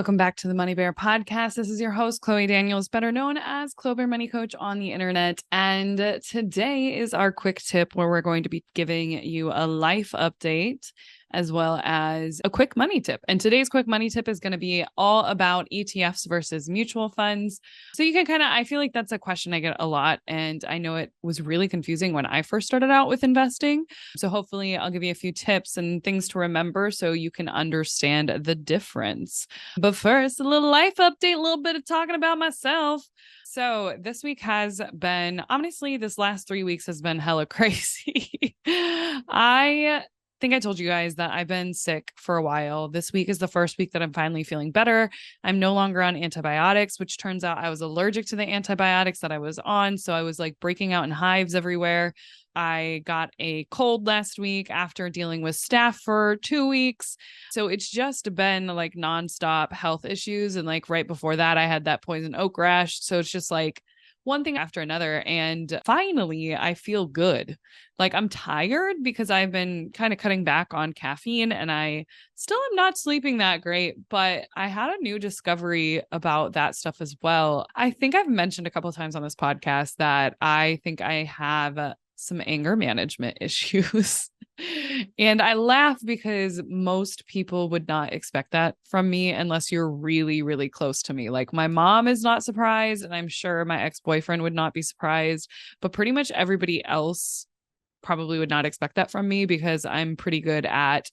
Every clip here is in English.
welcome back to the Money Bear podcast. This is your host, Chloe Daniels, better known as Clover Money Coach on the internet. And today is our quick tip where we're going to be giving you a life update as well as a quick money tip. And today's quick money tip is going to be all about ETFs versus mutual funds. So you can I feel like that's a question I get a lot. And I know it was really confusing when I first started out with investing. So hopefully I'll give you a few tips and things to remember so you can understand the difference. But first, a little life update, a little bit of talking about myself. So this week has been, honestly, this last 3 weeks has been hella crazy. I think I told you guys that I've been sick for a while. This week is the first week that I'm finally feeling better. I'm no longer on antibiotics, which turns out I was allergic to the antibiotics that I was on. So I was like breaking out in hives everywhere. I got a cold last week after dealing with staph for 2 weeks. So it's just been like nonstop health issues. And like right before that, I had that poison oak rash. So it's just like one thing after another. And finally, I feel good. Like I'm tired because I've been kind of cutting back on caffeine and I still am not sleeping that great, but I had a new discovery about that stuff as well. I think I've mentioned a couple of times on this podcast that I think I have some anger management issues. And I laugh because most people would not expect that from me unless you're really, really close to me. Like my mom is not surprised, and I'm sure my ex-boyfriend would not be surprised, but pretty much everybody else probably would not expect that from me because I'm pretty good at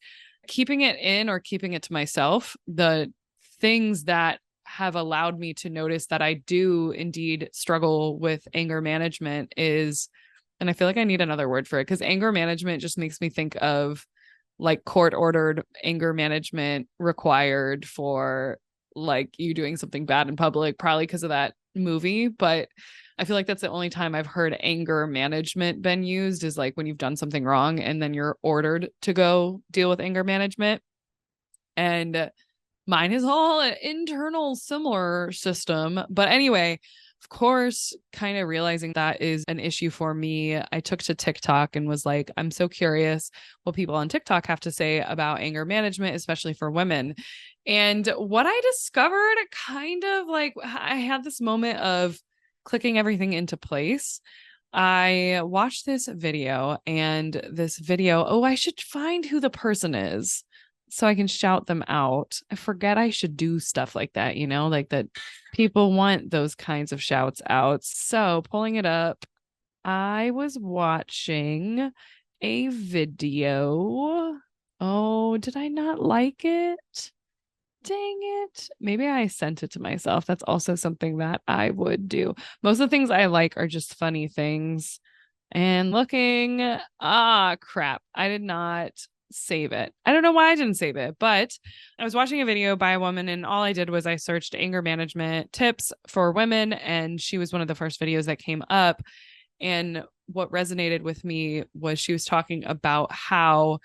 keeping it in or keeping it to myself. The things that have allowed me to notice that I do indeed struggle with anger management is, and I feel like I need another word for it because anger management just makes me think of like court ordered anger management required for like you doing something bad in public, probably because of that movie. But I feel like that's the only time I've heard anger management been used is like when you've done something wrong and then you're ordered to go deal with anger management. And mine is all an internal similar system. But anyway, of course, kind of realizing that is an issue for me, I took to TikTok and was like, I'm so curious what people on TikTok have to say about anger management, especially for women. And what I discovered kind of like, I had this moment of clicking everything into place. I watched this video oh, I should find who the person is so I can shout them out. I forget I should do stuff like that, like that people want those kinds of shouts out. So pulling it up, I was watching a video. Oh, did I not like it? Dang it. Maybe I sent it to myself. That's also something that I would do. Most of the things I like are just funny things. And crap. I did not save it. I don't know why I didn't save it, but I was watching a video by a woman and all I did was I searched anger management tips for women and she was one of the first videos that came up. And what resonated with me was she was talking about how,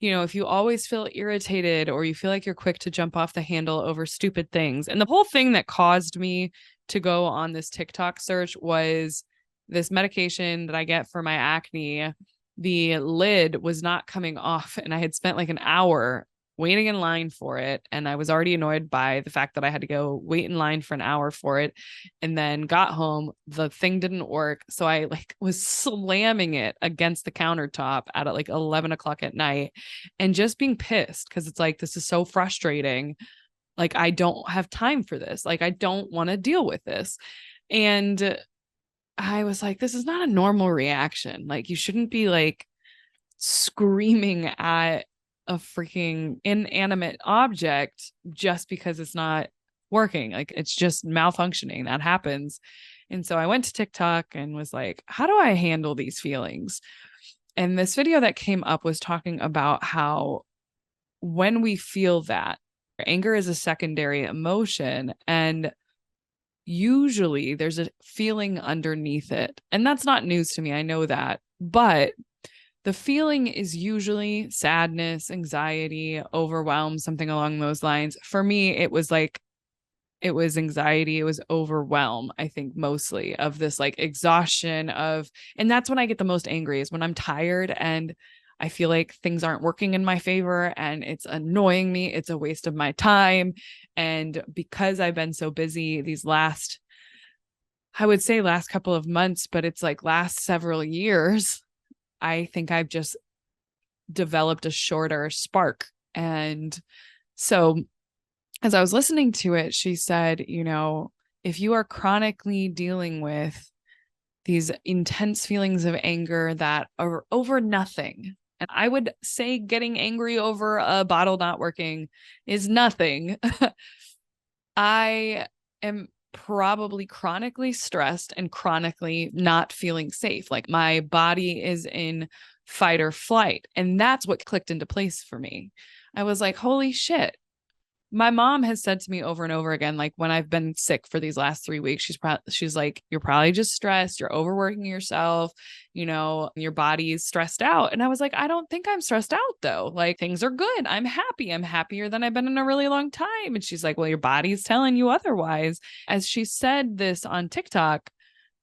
if you always feel irritated or you feel like you're quick to jump off the handle over stupid things. And the whole thing that caused me to go on this TikTok search was this medication that I get for my acne. The lid was not coming off and I had spent like an hour waiting in line for it. And I was already annoyed by the fact that I had to go wait in line for an hour for it. And then got home, the thing didn't work. So I like was slamming it against the countertop at like 11 o'clock at night and just being pissed because it's like, this is so frustrating. Like, I don't have time for this. Like, I don't want to deal with this. And I was like, this is not a normal reaction. Like, you shouldn't be like screaming at a freaking inanimate object just because it's not working. Like, it's just malfunctioning. That happens. And so I went to TikTok and was like, how do I handle these feelings? And this video that came up was talking about how when we feel that anger is a secondary emotion and usually there's a feeling underneath it. And that's not news to me. I know that. But the feeling is usually sadness, anxiety, overwhelm, something along those lines. For me, it was anxiety. It was overwhelm, I think, mostly of this like exhaustion of, and that's when I get the most angry is when I'm tired and I feel like things aren't working in my favor and it's annoying me. It's a waste of my time. And because I've been so busy these I would say last couple of months, but it's like last several years, I think I've just developed a shorter spark. And so as I was listening to it, she said, if you are chronically dealing with these intense feelings of anger that are over nothing, and I would say getting angry over a bottle not working is nothing. I am probably chronically stressed and chronically not feeling safe. Like my body is in fight or flight. And that's what clicked into place for me. I was like, holy shit. My mom has said to me over and over again, like when I've been sick for these last 3 weeks, she's like, you're probably just stressed. You're overworking yourself. Your body's stressed out. And I was like, I don't think I'm stressed out though. Like things are good. I'm happy. I'm happier than I've been in a really long time. And she's like, well, your body's telling you otherwise. As she said this on TikTok,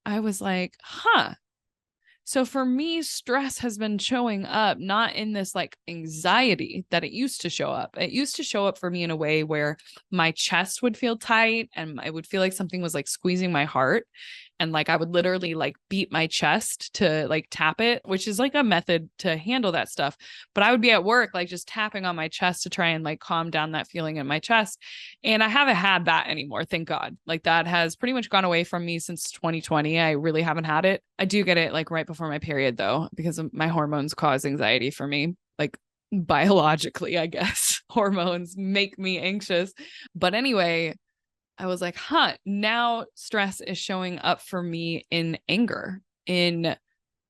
I was like, huh. So for me, stress has been showing up not in this like anxiety that it used to show up. It used to show up for me in a way where my chest would feel tight and I would feel like something was like squeezing my heart. And like I would literally like beat my chest to like tap it, which is like a method to handle that stuff. But I would be at work, like just tapping on my chest to try and like calm down that feeling in my chest. And I haven't had that anymore. Thank God. Like that has pretty much gone away from me since 2020. I really haven't had it. I do get it like right before my period though, because of my hormones cause anxiety for me. Like biologically, I guess hormones make me anxious. But anyway, I was like, now stress is showing up for me in anger, in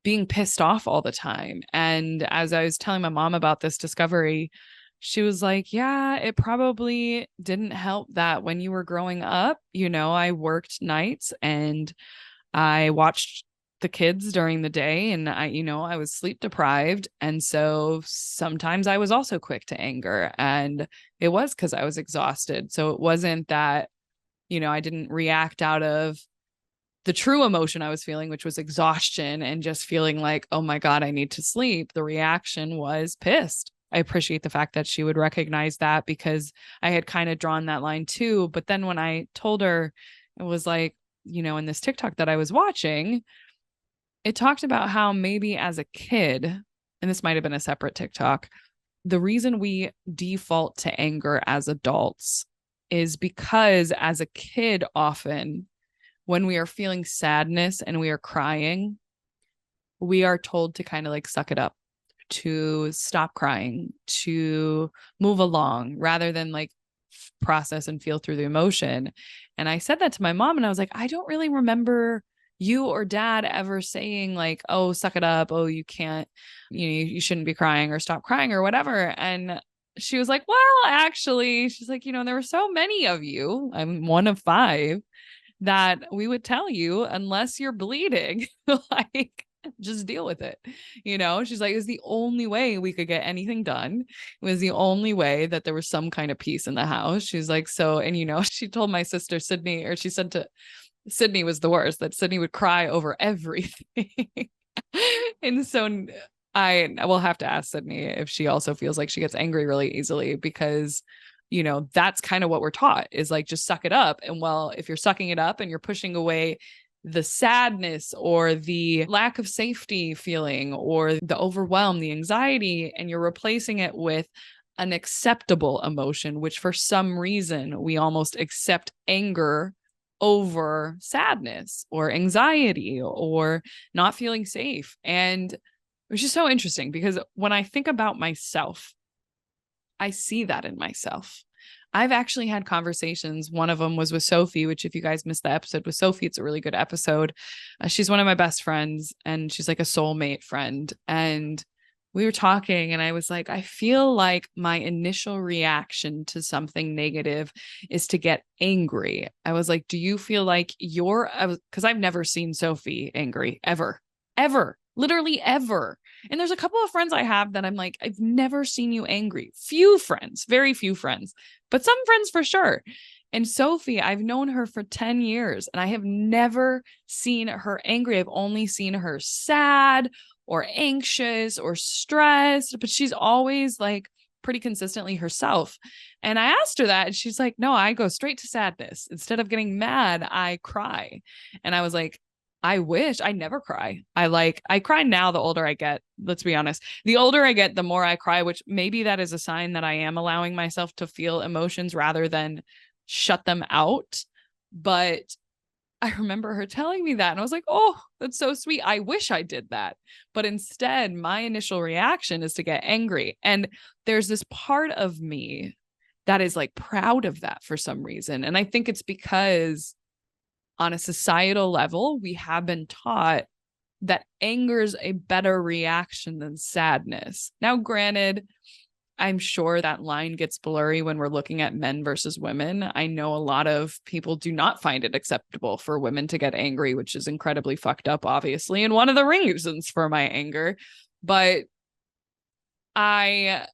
being pissed off all the time. And as I was telling my mom about this discovery, she was like, yeah, it probably didn't help that when you were growing up, I worked nights and I watched the kids during the day and I was sleep deprived. And so sometimes I was also quick to anger and it was because I was exhausted. So it wasn't that I didn't react out of the true emotion I was feeling, which was exhaustion and just feeling like, oh my God, I need to sleep. The reaction was pissed. I appreciate the fact that she would recognize that because I had kind of drawn that line too. But then when I told her, it was like, in this TikTok that I was watching, it talked about how maybe as a kid, and this might have been a separate TikTok, the reason we default to anger as adults is because as a kid, often when we are feeling sadness and we are crying, we are told to kind of like suck it up, to stop crying, to move along rather than like process and feel through the emotion. And I said that to my mom and I was like, I don't really remember you or dad ever saying like, oh, suck it up. Oh, you can't, you shouldn't be crying or stop crying or whatever. And she was like, well, actually, she's like, there were so many of you. I'm one of 5 that we would tell you, unless you're bleeding, like, just deal with it. She's like, it was the only way we could get anything done. It was the only way that there was some kind of peace in the house. She's like, so, and, she told my sister, Sydney, or she said to Sydney was the worst, that Sydney would cry over everything. And so I will have to ask Sydney if she also feels like she gets angry really easily because, that's kind of what we're taught is like, just suck it up. And well, if you're sucking it up and you're pushing away the sadness or the lack of safety feeling or the overwhelm, the anxiety, and you're replacing it with an acceptable emotion, which for some reason we almost accept anger over sadness or anxiety or not feeling safe. And which is so interesting because when I think about myself, I see that in myself. I've actually had conversations. One of them was with Sophie, which if you guys missed the episode with Sophie, it's a really good episode. She's one of my best friends and she's like a soulmate friend. And we were talking and I was like, I feel like my initial reaction to something negative is to get angry. I was like, do you feel like because I've never seen Sophie angry ever, literally ever. And there's a couple of friends I have that I'm like, I've never seen you angry. Few friends, very few friends, but some friends for sure. And Sophie, I've known her for 10 years and I have never seen her angry. I've only seen her sad or anxious or stressed, but she's always like pretty consistently herself. And I asked her that, and she's like, no, I go straight to sadness. Instead of getting mad, I cry. And I was like, I wish. I never cry. I cry now the older I get. Let's be honest. The older I get, the more I cry, which maybe that is a sign that I am allowing myself to feel emotions rather than shut them out. But I remember her telling me that, and I was like, oh, that's so sweet. I wish I did that. But instead, my initial reaction is to get angry. And there's this part of me that is like proud of that for some reason. And I think it's because on a societal level, we have been taught that anger is a better reaction than sadness. Now, granted, I'm sure that line gets blurry when we're looking at men versus women. I know a lot of people do not find it acceptable for women to get angry, which is incredibly fucked up, obviously, and one of the reasons for my anger. But I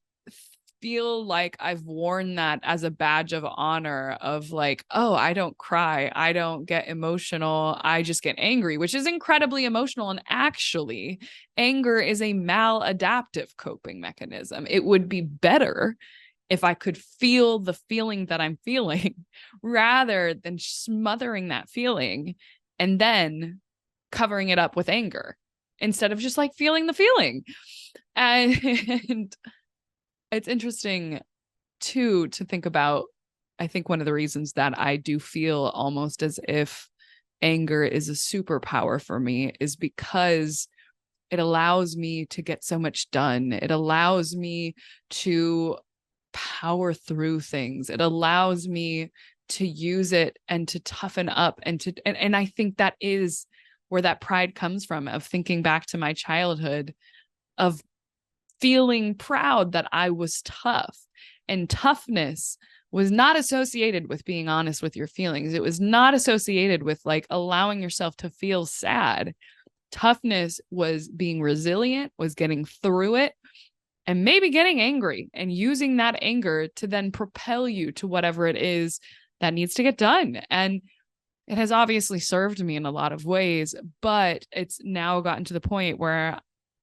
feel like I've worn that as a badge of honor of like, oh, I don't cry, I don't get emotional, I just get angry, which is incredibly emotional. And actually, anger is a maladaptive coping mechanism. It would be better if I could feel the feeling that I'm feeling rather than smothering that feeling and then covering it up with anger instead of just like feeling the feeling. And it's interesting too to think about. I think one of the reasons that I do feel almost as if anger is a superpower for me is because it allows me to get so much done. It allows me to power through things. It allows me to use it and to toughen up and I think that is where that pride comes from, of thinking back to my childhood, of feeling proud that I was tough. And toughness was not associated with being honest with your feelings. It was not associated with like allowing yourself to feel sad. Toughness was being resilient, was getting through it, and maybe getting angry and using that anger to then propel you to whatever it is that needs to get done. And it has obviously served me in a lot of ways, but it's now gotten to the point where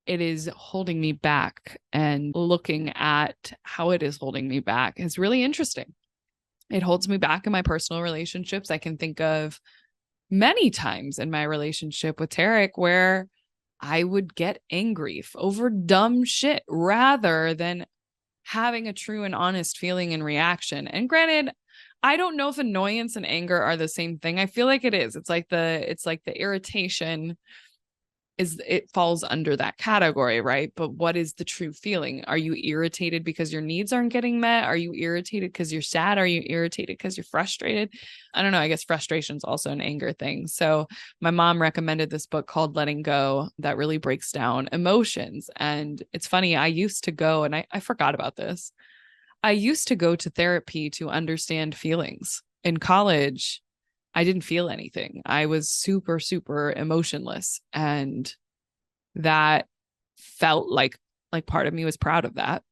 it is holding me back, and looking at how it is holding me back is really interesting. It holds me back in my personal relationships. I can think of many times in my relationship with Tarek where I would get angry over dumb shit rather than having a true and honest feeling and reaction. And granted, I don't know if annoyance and anger are the same thing. I feel like it is. It's like the irritation it falls under that category, right? But what is the true feeling? Are you irritated because your needs aren't getting met? Are you irritated because you're sad? Are you irritated because you're frustrated? I don't know. I guess frustration is also an anger thing. So my mom recommended this book called Letting Go that really breaks down emotions. And it's funny, I used to go, and I forgot about this. I used to go to therapy to understand feelings. In college, I didn't feel anything. I was super, super emotionless. And that felt like part of me was proud of that,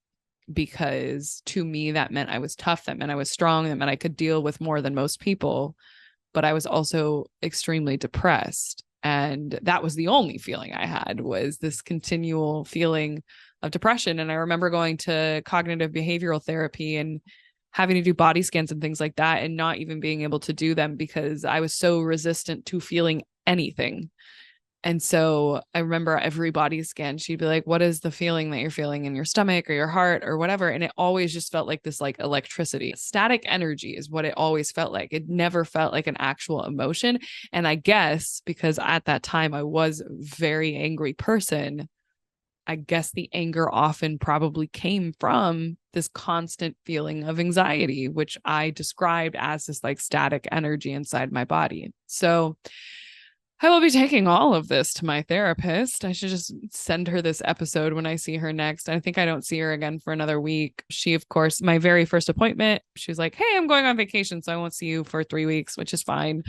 because to me, that meant I was tough. That meant I was strong. That meant I could deal with more than most people. But I was also extremely depressed. And that was the only feeling I had, was this continual feeling of depression. And I remember going to cognitive behavioral therapy and having to do body scans and things like that, and not even being able to do them because I was so resistant to feeling anything. And so I remember every body scan, she'd be like, what is the feeling that you're feeling in your stomach or your heart or whatever? And it always just felt like this, like electricity, static energy is what it always felt like. It never felt like an actual emotion. And I guess because at that time I was a very angry person, I guess the anger often probably came from this constant feeling of anxiety, which I described as this like static energy inside my body. So I will be taking all of this to my therapist. I should just send her this episode when I see her next. I think I don't see her again for another week. She, of course, my very first appointment, she was like, hey, I'm going on vacation, so I won't see you for 3 weeks, which is fine.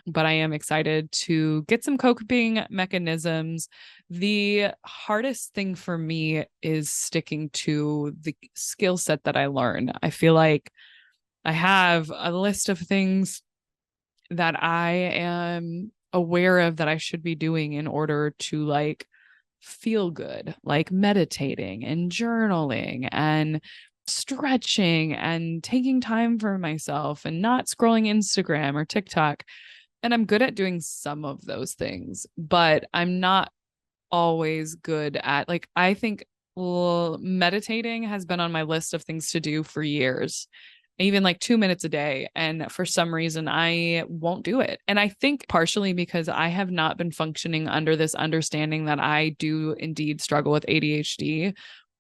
But I am excited to get some coping mechanisms. The hardest thing for me is sticking to the skill set that I learned. I feel like I have a list of things that I am aware of that I should be doing in order to like feel good, like meditating and journaling and stretching and taking time for myself and not scrolling Instagram or TikTok. And I'm good at doing some of those things, but I'm not always good at, like, I think meditating has been on my list of things to do for years, even like 2 minutes a day. And for some reason, I won't do it. And I think partially because I have not been functioning under this understanding that I do indeed struggle with ADHD.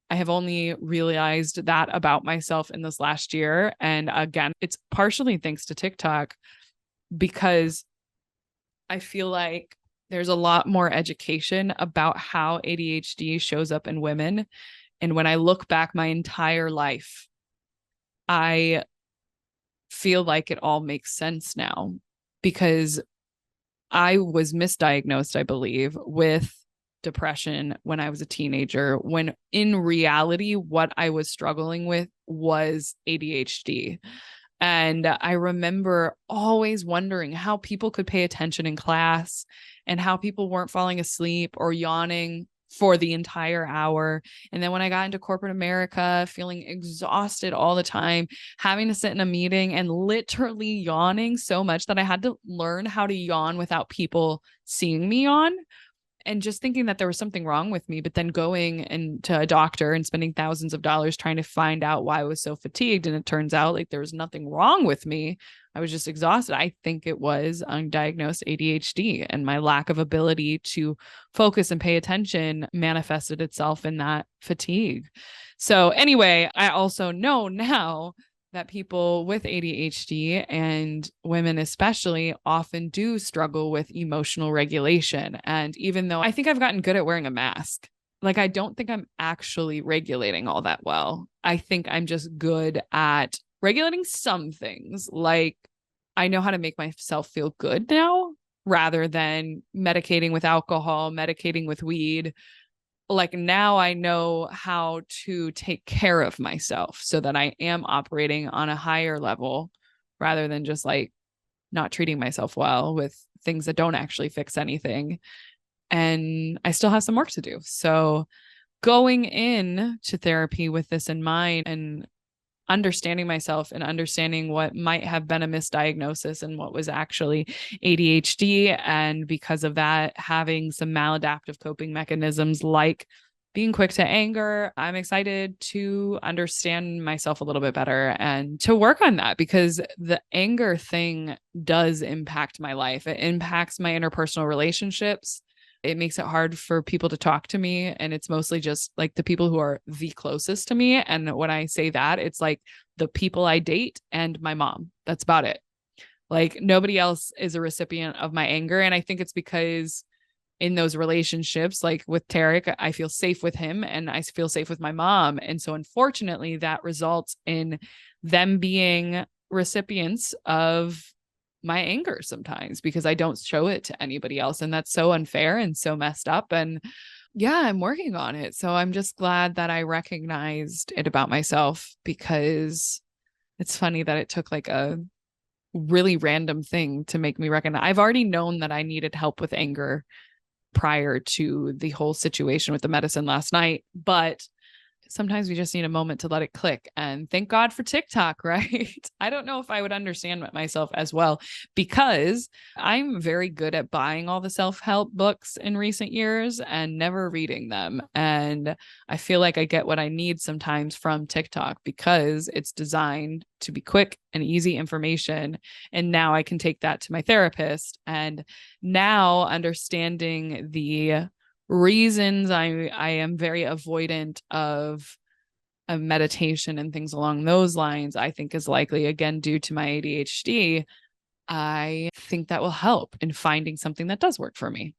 I have only realized that about myself in this last year. And again, it's partially thanks to TikTok, because I feel like there's a lot more education about how ADHD shows up in women. And when I look back my entire life, I feel like it all makes sense now, because I was misdiagnosed, I believe, with depression when I was a teenager, when in reality, what I was struggling with was ADHD. And I remember always wondering how people could pay attention in class and how people weren't falling asleep or yawning for the entire hour. And then when I got into corporate America, feeling exhausted all the time, having to sit in a meeting and literally yawning so much that I had to learn how to yawn without people seeing me yawn, and just thinking that there was something wrong with me, but then going and to a doctor and spending thousands of dollars trying to find out why I was so fatigued. And it turns out like there was nothing wrong with me. I was just exhausted. I think it was undiagnosed ADHD, and my lack of ability to focus and pay attention manifested itself in that fatigue. So anyway, I also know now that people with ADHD, and women especially, often do struggle with emotional regulation. And even though I think I've gotten good at wearing a mask, like I don't think I'm actually regulating all that well. I think I'm just good at regulating some things. Like I know how to make myself feel good now rather than medicating with alcohol, medicating with weed. Like now I know how to take care of myself so that I am operating on a higher level rather than just like not treating myself well with things that don't actually fix anything. And I still have some work to do. So going in to therapy with this in mind and understanding myself and understanding what might have been a misdiagnosis and what was actually ADHD. And because of that, having some maladaptive coping mechanisms like being quick to anger, I'm excited to understand myself a little bit better and to work on that, because the anger thing does impact my life. It impacts my interpersonal relationships. It makes it hard for people to talk to me. And it's mostly just like the people who are the closest to me. And when I say that, it's like the people I date and my mom. That's about it. Like nobody else is a recipient of my anger. And I think it's because in those relationships, like with Tarek, I feel safe with him and I feel safe with my mom. And so unfortunately, that results in them being recipients of my anger sometimes because I don't show it to anybody else. And that's so unfair and so messed up. And yeah, I'm working on it. So I'm just glad that I recognized it about myself, because it's funny that it took like a really random thing to make me recognize. I've already known that I needed help with anger prior to the whole situation with the medicine last night, but sometimes we just need a moment to let it click. And thank God for TikTok, right? I don't know if I would understand myself as well, because I'm very good at buying all the self-help books in recent years and never reading them. And I feel like I get what I need sometimes from TikTok because it's designed to be quick and easy information. And now I can take that to my therapist. And now understanding the reasons I am very avoidant of a meditation and things along those lines, I think is likely again due to my ADHD. I think that will help in finding something that does work for me,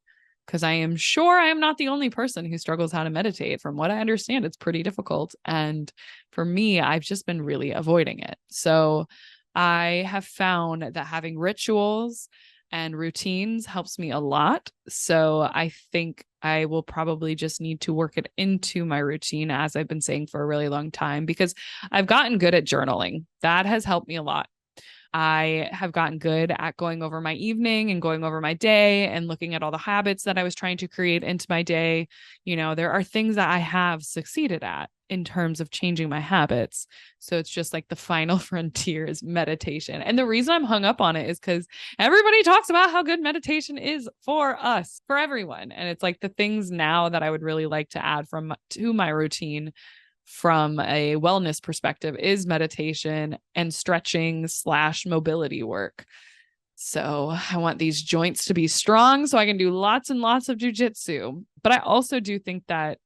because I am sure I am not the only person who struggles how to meditate. From what I understand, it's pretty difficult. And for me, I've just been really avoiding it. So I have found that having rituals and routines helps me a lot. So I think I will probably just need to work it into my routine, as I've been saying for a really long time, because I've gotten good at journaling. That has helped me a lot. I have gotten good at going over my evening and going over my day and looking at all the habits that I was trying to create into my day. There are things that I have succeeded at in terms of changing my habits. So it's just like the final frontier is meditation. And the reason I'm hung up on it is because everybody talks about how good meditation is for us, for everyone. And it's like the things now that I would really like to add to my routine from a wellness perspective is meditation and stretching / mobility work. So I want these joints to be strong so I can do lots and lots of jujitsu. But I also do think that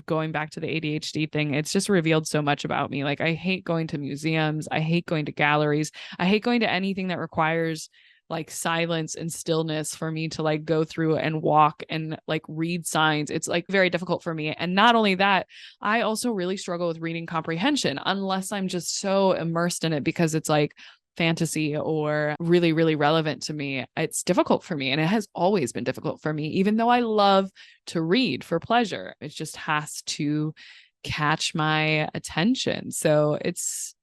going back to the ADHD thing, it's just revealed so much about me. Like, I hate going to museums. I hate going to galleries. I hate going to anything that requires like silence and stillness for me to like go through and walk and like read signs. It's like very difficult for me. And not only that, I also really struggle with reading comprehension unless I'm just so immersed in it because it's like fantasy or really, really relevant to me. It's difficult for me. And it has always been difficult for me, even though I love to read for pleasure. It just has to catch my attention. So it's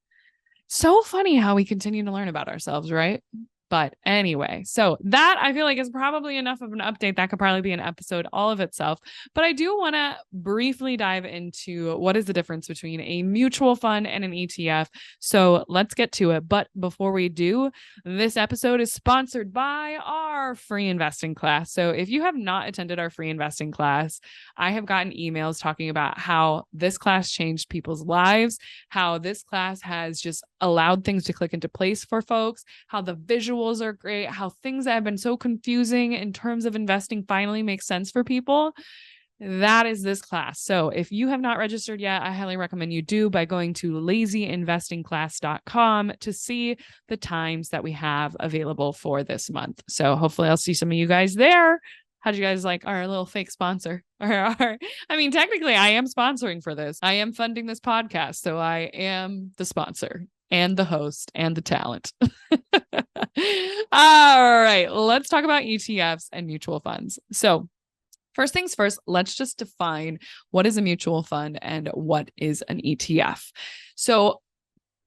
so funny how we continue to learn about ourselves, right? But anyway, so that I feel like is probably enough of an update. That could probably be an episode all of itself. But I do want to briefly dive into what is the difference between a mutual fund and an ETF. So let's get to it. But before we do, this episode is sponsored by our free investing class. So if you have not attended our free investing class, I have gotten emails talking about how this class changed people's lives, how this class has just allowed things to click into place for folks, how the visuals are great, how things that have been so confusing in terms of investing finally make sense for people. That is this class. So if you have not registered yet, I highly recommend you do by going to lazyinvestingclass.com to see the times that we have available for this month. So hopefully I'll see some of you guys there. How'd you guys like our little fake sponsor? I mean, technically I am sponsoring for this. I am funding this podcast. So I am the sponsor and the host and the talent. All right, let's talk about ETFs and mutual funds. So first things first, let's just define what is a mutual fund and what is an ETF. So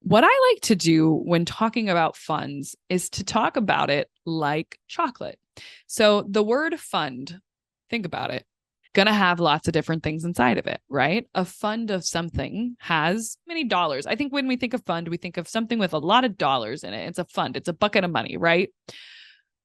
what I like to do when talking about funds is to talk about it like chocolate. So the word fund, think about it, going to have lots of different things inside of it, right? A fund of something has many dollars. I think when we think of fund, we think of something with a lot of dollars in it. It's a fund. It's a bucket of money, right?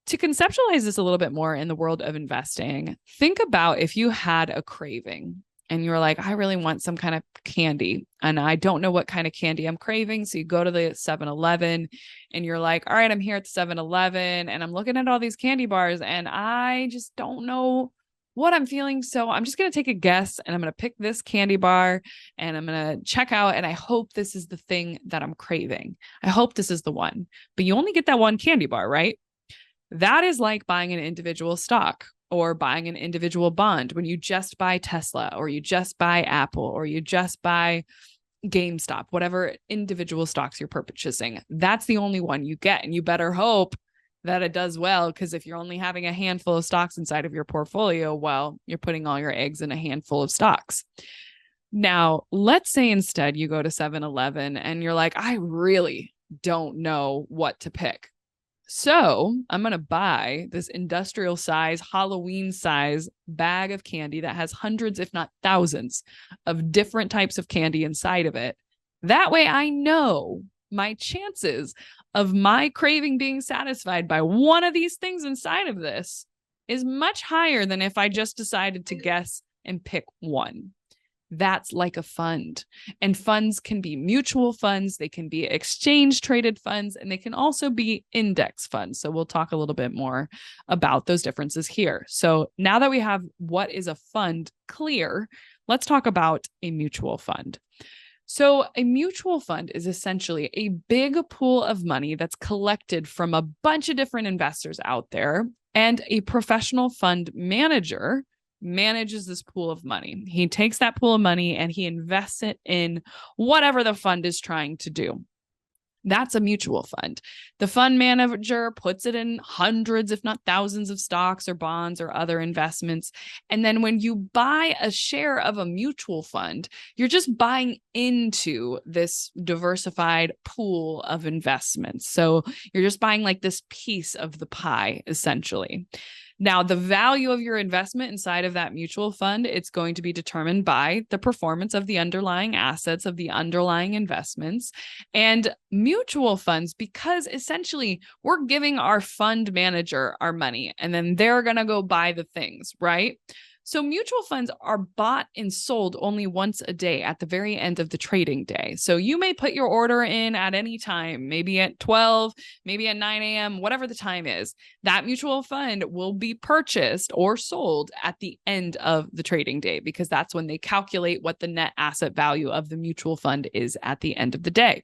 To conceptualize this a little bit more in the world of investing, think about if you had a craving and you were like, I really want some kind of candy and I don't know what kind of candy I'm craving. So you go to the 7-Eleven and you're like, all right, I'm here at the 7-Eleven and I'm looking at all these candy bars and I just don't know what I'm feeling. So I'm just going to take a guess and I'm going to pick this candy bar and I'm going to check out. And I hope this is the thing that I'm craving. I hope this is the one, but you only get that one candy bar, right? That is like buying an individual stock or buying an individual bond when you just buy Tesla or you just buy Apple or you just buy GameStop, whatever individual stocks you're purchasing. That's the only one you get. And you better hope that it does well, because if you're only having a handful of stocks inside of your portfolio, well, you're putting all your eggs in a handful of stocks. Now, let's say instead you go to 7-Eleven and you're like, I really don't know what to pick. So I'm going to buy this industrial size, Halloween size bag of candy that has hundreds, if not thousands of different types of candy inside of it. That way I know my chances of my craving being satisfied by one of these things inside of this is much higher than if I just decided to guess and pick one. That's like a fund. And funds can be mutual funds, they can be exchange traded funds, and they can also be index funds. So we'll talk a little bit more about those differences here. So now that we have what is a fund clear, let's talk about a mutual fund. So a mutual fund is essentially a big pool of money that's collected from a bunch of different investors out there, and a professional fund manager manages this pool of money. He takes that pool of money and he invests it in whatever the fund is trying to do. That's a mutual fund. The fund manager puts it in hundreds, if not thousands of stocks or bonds or other investments. And then when you buy a share of a mutual fund, you're just buying into this diversified pool of investments. So you're just buying like this piece of the pie, essentially. Now, the value of your investment inside of that mutual fund, it's going to be determined by the performance of the underlying assets of the underlying investments. And mutual funds, because essentially we're giving our fund manager our money and then they're going to go buy the things, right? So mutual funds are bought and sold only once a day at the very end of the trading day. So you may put your order in at any time, maybe at 12, maybe at 9 a.m., whatever the time is. That mutual fund will be purchased or sold at the end of the trading day because that's when they calculate what the net asset value of the mutual fund is at the end of the day.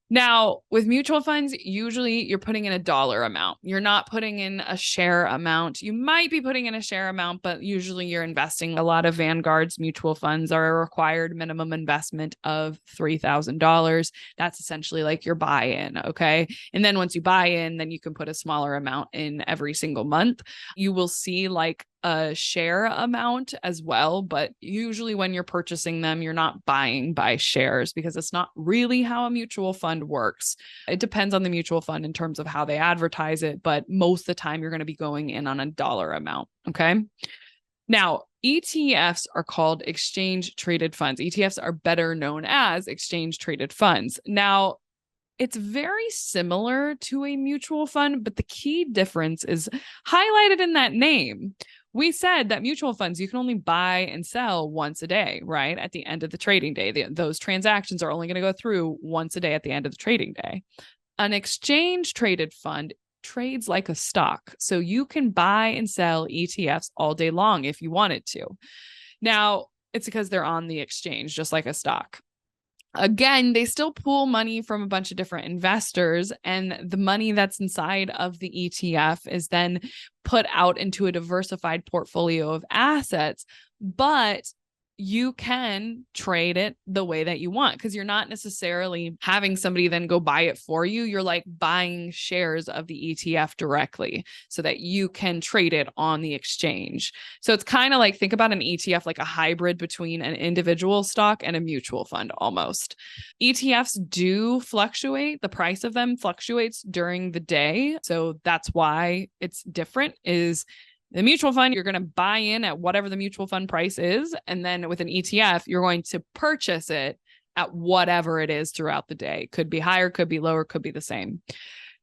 Now, with mutual funds, usually you're putting in a dollar amount. You're not putting in a share amount. You might be putting in a share amount, but usually you're investing. A lot of Vanguard's mutual funds are a required minimum investment of $3,000. That's essentially like your buy-in, okay? And then once you buy in, then you can put a smaller amount in every single month. You will see like a share amount as well, but usually when you're purchasing them, you're not buying by shares because it's not really how a mutual fund works. It depends on the mutual fund in terms of how they advertise it, but most of the time you're going to be going in on a dollar amount, okay? Now, ETFs are called exchange traded funds. ETFs are better known as exchange traded funds. Now, it's very similar to a mutual fund, but the key difference is highlighted in that name. We said that mutual funds, you can only buy and sell once a day, right? At the end of the trading day. Those transactions are only going to go through once a day at the end of the trading day. An exchange traded fund trades like a stock. So you can buy and sell ETFs all day long if you wanted to. Now, it's because they're on the exchange, just like a stock. Again, they still pool money from a bunch of different investors, and the money that's inside of the ETF is then put out into a diversified portfolio of assets, but you can trade it the way that you want because you're not necessarily having somebody then go buy it for you. You're like buying shares of the ETF directly so that you can trade it on the exchange. So it's kind of like, think about an ETF like a hybrid between an individual stock and a mutual fund almost. ETFs do fluctuate. The price of them fluctuates during the day. So that's why it's different is the mutual fund, you're going to buy in at whatever the mutual fund price is. And then with an ETF, you're going to purchase it at whatever it is throughout the day. Could be higher, could be lower, could be the same.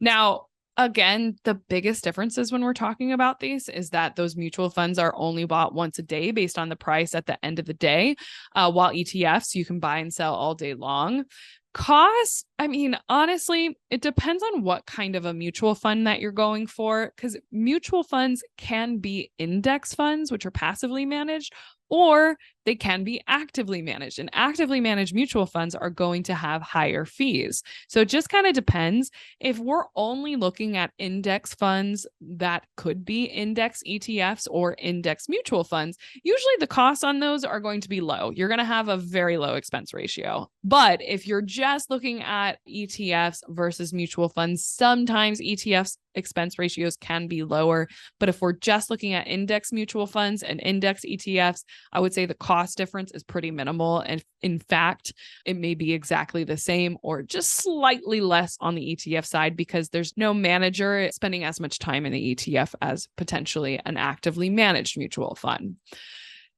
Now, again, the biggest differences when we're talking about these is that those mutual funds are only bought once a day based on the price at the end of the day, while ETFs, you can buy and sell all day long. Costs, I mean, honestly, it depends on what kind of a mutual fund that you're going for, because mutual funds can be index funds, which are passively managed, or they can be actively managed. And actively managed mutual funds are going to have higher fees. So it just kind of depends. If we're only looking at index funds that could be index ETFs or index mutual funds, usually the costs on those are going to be low. You're going to have a very low expense ratio. But if you're just looking at ETFs versus mutual funds, sometimes ETFs expense ratios can be lower. But if we're just looking at index mutual funds and index ETFs, I would say the cost difference is pretty minimal. And in fact, it may be exactly the same or just slightly less on the ETF side because there's no manager spending as much time in the ETF as potentially an actively managed mutual fund.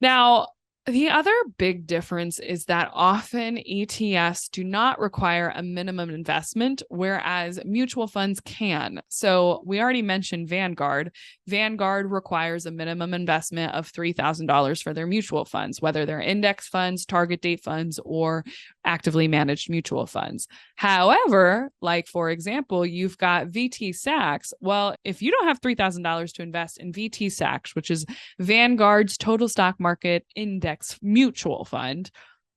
Now, the other big difference is that often ETFs do not require a minimum investment, whereas mutual funds can. So we already mentioned Vanguard. Vanguard requires a minimum investment of $3,000 for their mutual funds, whether they're index funds, target date funds, or actively managed mutual funds. However, like for example, you've got VT Sachs. Well, if you don't have $3,000 to invest in VT Sachs, which is Vanguard's total stock market index mutual fund,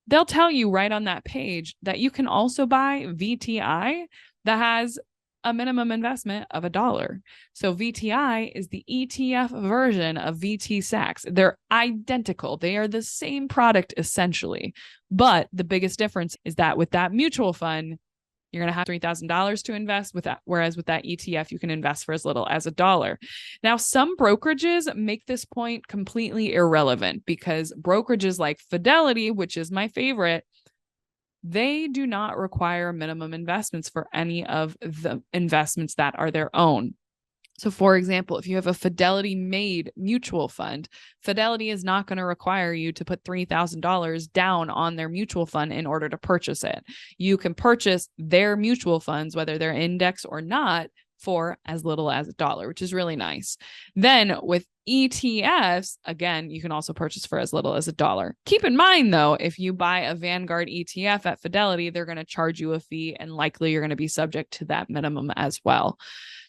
they'll tell you right on that page that you can also buy VTI that has a minimum investment of $1. So VTI is the ETF version of VT Sachs. They're identical. They are the same product essentially. But the biggest difference is that with that mutual fund, You're going to have $3,000 to invest with that. Whereas with that ETF, you can invest for as little as $1. Now, some brokerages make this point completely irrelevant because brokerages like Fidelity, which is my favorite, they do not require minimum investments for any of the investments that are their own. So for example, if you have a Fidelity made mutual fund, Fidelity is not going to require you to put $3,000 down on their mutual fund in order to purchase it. You can purchase their mutual funds, whether they're index or not, for as little as $1, which is really nice. Then with ETFs, again, you can also purchase for as little as $1. Keep in mind, though, if you buy a Vanguard ETF at Fidelity, they're going to charge you a fee, and likely you're going to be subject to that minimum as well.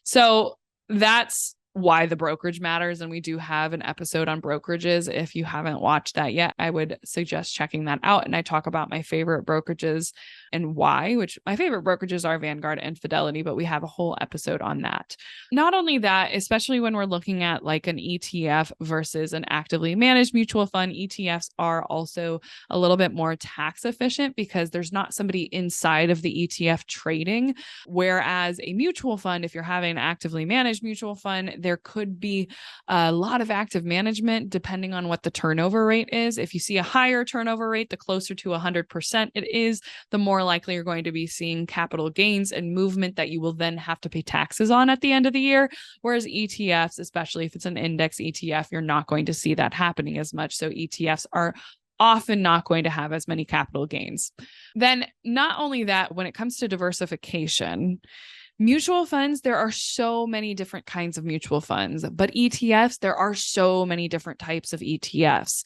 So that's why the brokerage matters. And we do have an episode on brokerages. If you haven't watched that yet, I would suggest checking that out. And I talk about my favorite brokerages and why, which my favorite brokerages are Vanguard and Fidelity, but we have a whole episode on that. Not only that, especially when we're looking at like an ETF versus an actively managed mutual fund, ETFs are also a little bit more tax efficient because there's not somebody inside of the ETF trading. Whereas a mutual fund, if you're having an actively managed mutual fund, there could be a lot of active management depending on what the turnover rate is. If you see a higher turnover rate, the closer to 100% it is, the more likely you're going to be seeing capital gains and movement that you will then have to pay taxes on at the end of the year. Whereas ETFs, especially if it's an index ETF, you're not going to see that happening as much. So ETFs are often not going to have as many capital gains. Then not only that, when it comes to diversification, mutual funds, there are so many different kinds of mutual funds, but ETFs, there are so many different types of ETFs.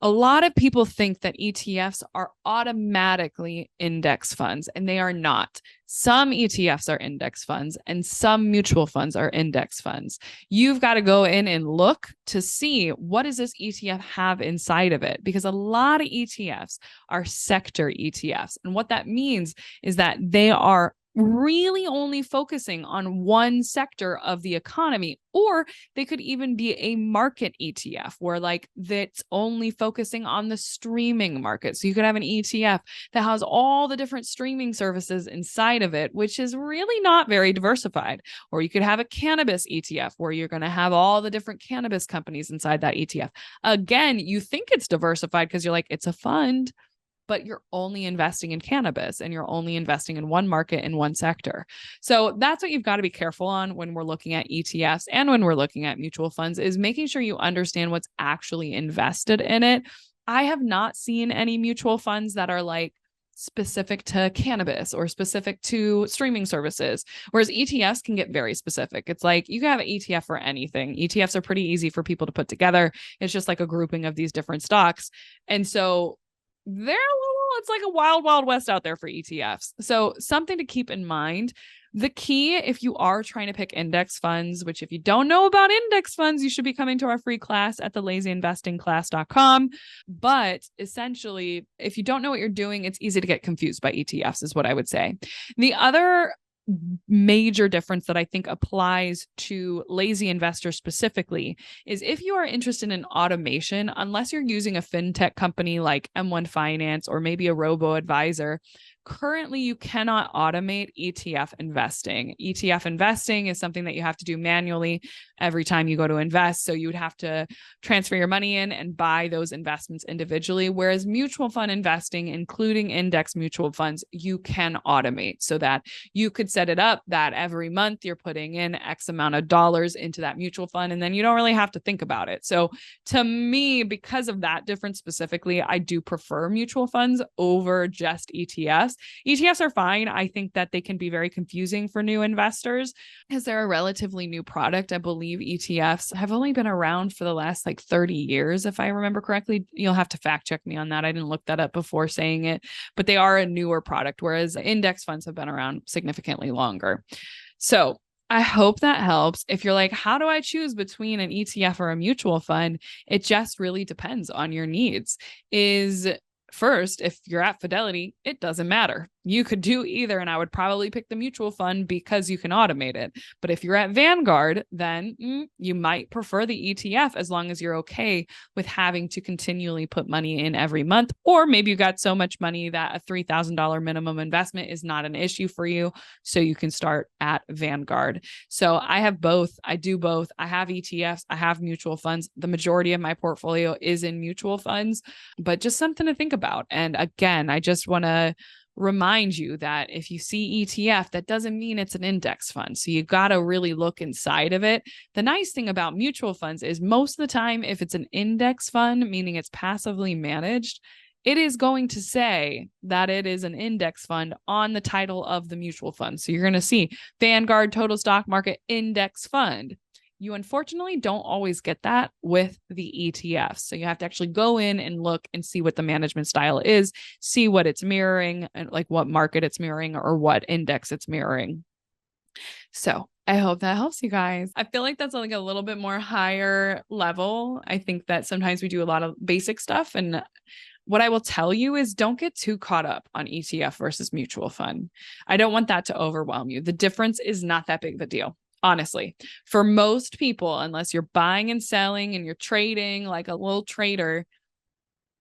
A lot of people think that ETFs are automatically index funds, and they are not. Some ETFs are index funds and some mutual funds are index funds. You've got to go in and look to see what does this ETF have inside of it, because a lot of ETFs are sector ETFs. And what that means is that they are really only focusing on one sector of the economy, or they could even be a market ETF where like that's only focusing on the streaming market. So you could have an ETF that has all the different streaming services inside of it, which is really not very diversified. Or you could have a cannabis ETF where you're going to have all the different cannabis companies inside that ETF. Again, you think it's diversified because you're like, it's a fund, but you're only investing in cannabis and you're only investing in one market in one sector. So that's what you've got to be careful on when we're looking at ETFs and when we're looking at mutual funds, is making sure you understand what's actually invested in it. I have not seen any mutual funds that are like specific to cannabis or specific to streaming services, whereas ETFs can get very specific. It's like you can have an ETF for anything. ETFs are pretty easy for people to put together. It's just like a grouping of these different stocks. And so it's like a wild, wild west out there for ETFs. So something to keep in mind. The key, if you are trying to pick index funds, which if you don't know about index funds, you should be coming to our free class at thelazyinvestingclass.com. But essentially, if you don't know what you're doing, it's easy to get confused by ETFs is what I would say. The other major difference that I think applies to lazy investors specifically is if you are interested in automation, unless you're using a fintech company like M1 Finance or maybe a robo-advisor, currently you cannot automate ETF investing. ETF investing is something that you have to do manually every time you go to invest. So you would have to transfer your money in and buy those investments individually. Whereas mutual fund investing, including index mutual funds, you can automate so that you could set it up that every month you're putting in X amount of dollars into that mutual fund, and then you don't really have to think about it. So to me, because of that difference specifically, I do prefer mutual funds over just ETFs. ETFs are fine. I think that they can be very confusing for new investors because they're a relatively new product. I believe ETFs have only been around for the last like 30 years, if I remember correctly. You'll have to fact check me on that. I didn't look that up before saying it, but they are a newer product, whereas index funds have been around significantly longer. So I hope that helps. If you're like, how do I choose between an ETF or a mutual fund? It just really depends on your needs. First, if you're at Fidelity, it doesn't matter. You could do either, and I would probably pick the mutual fund because you can automate it. But if you're at Vanguard, then you might prefer the ETF as long as you're okay with having to continually put money in every month. Or maybe you got so much money that a $3,000 minimum investment is not an issue for you, so you can start at Vanguard. So I have both. I do both. I have ETFs. I have mutual funds. The majority of my portfolio is in mutual funds, but just something to think about. And again, I just want to remind you that if you see ETF, that doesn't mean it's an index fund. So you got to really look inside of it. The nice thing about mutual funds is most of the time, if it's an index fund, meaning it's passively managed, it is going to say that it is an index fund on the title of the mutual fund. So you're going to see Vanguard Total Stock Market Index Fund. You unfortunately don't always get that with the ETFs. So you have to actually go in and look and see what the management style is, see what it's mirroring, and like what market it's mirroring or what index it's mirroring. So I hope that helps you guys. I feel like that's like a little bit more higher level. I think that sometimes we do a lot of basic stuff. And what I will tell you is don't get too caught up on ETF versus mutual fund. I don't want that to overwhelm you. The difference is not that big of a deal. Honestly, for most people, unless you're buying and selling and you're trading like a little trader,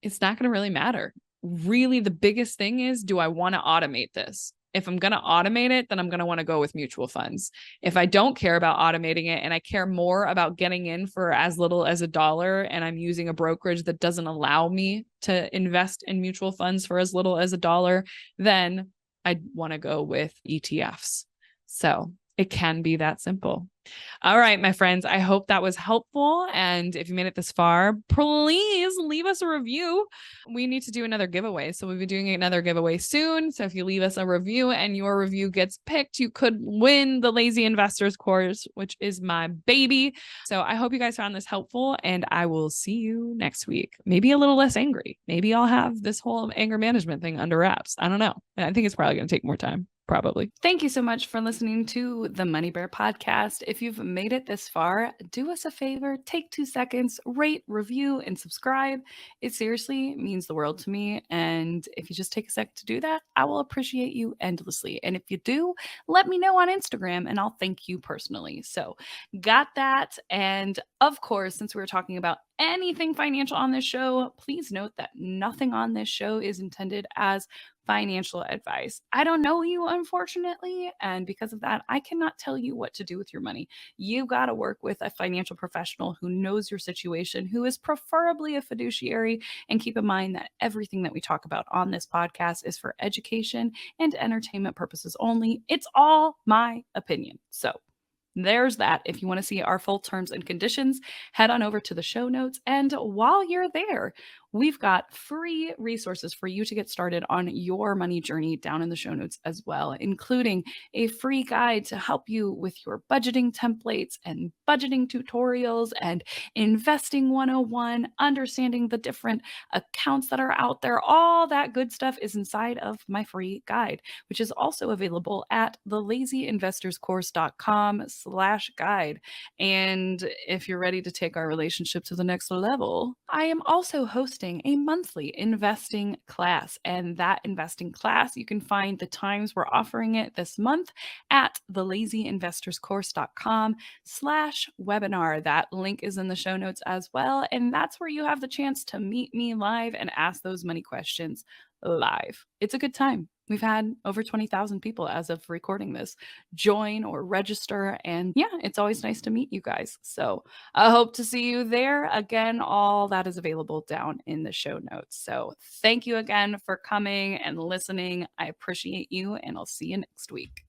it's not going to really matter. Really, the biggest thing is, do I want to automate this? If I'm going to automate it, then I'm going to want to go with mutual funds. If I don't care about automating it and I care more about getting in for as little as $1 and I'm using a brokerage that doesn't allow me to invest in mutual funds for as little as $1, then I'd want to go with ETFs. So it can be that simple. All right, my friends, I hope that was helpful. And if you made it this far, please leave us a review. We need to do another giveaway. So we'll be doing another giveaway soon. So if you leave us a review and your review gets picked, you could win the Lazy Investors course, which is my baby. So I hope you guys found this helpful, and I will see you next week. Maybe a little less angry. Maybe I'll have this whole anger management thing under wraps. I don't know. I think it's probably going to take more time. Probably. Thank you so much for listening to the Money Bear podcast. If you've made it this far, do us a favor, take 2 seconds, rate, review, and subscribe. It seriously means the world to me. And if you just take a sec to do that, I will appreciate you endlessly. And if you do, let me know on Instagram and I'll thank you personally. So got that. And of course, since we were talking about anything financial on this show, please note that nothing on this show is intended as financial advice. I don't know you, unfortunately, and because of that, I cannot tell you what to do with your money. You got to work with a financial professional who knows your situation, who is preferably a fiduciary, and keep in mind that everything that we talk about on this podcast is for education and entertainment purposes only. It's all my opinion. So there's that. If you want to see our full terms and conditions, head on over to the show notes. And while you're there, we've got free resources for you to get started on your money journey down in the show notes as well, including a free guide to help you with your budgeting templates and budgeting tutorials and investing 101, understanding the different accounts that are out there. All that good stuff is inside of my free guide, which is also available at thelazyinvestorscourse.com/guide. And if you're ready to take our relationship to the next level, I am also hosting a monthly investing class. And that investing class, you can find the times we're offering it this month at thelazyinvestorscourse.com/webinar. That link is in the show notes as well. And that's where you have the chance to meet me live and ask those money questions live. It's a good time. We've had over 20,000 people as of recording this join or register. And yeah, it's always nice to meet you guys. So I hope to see you there. Again, all that is available down in the show notes. So thank you again for coming and listening. I appreciate you, and I'll see you next week.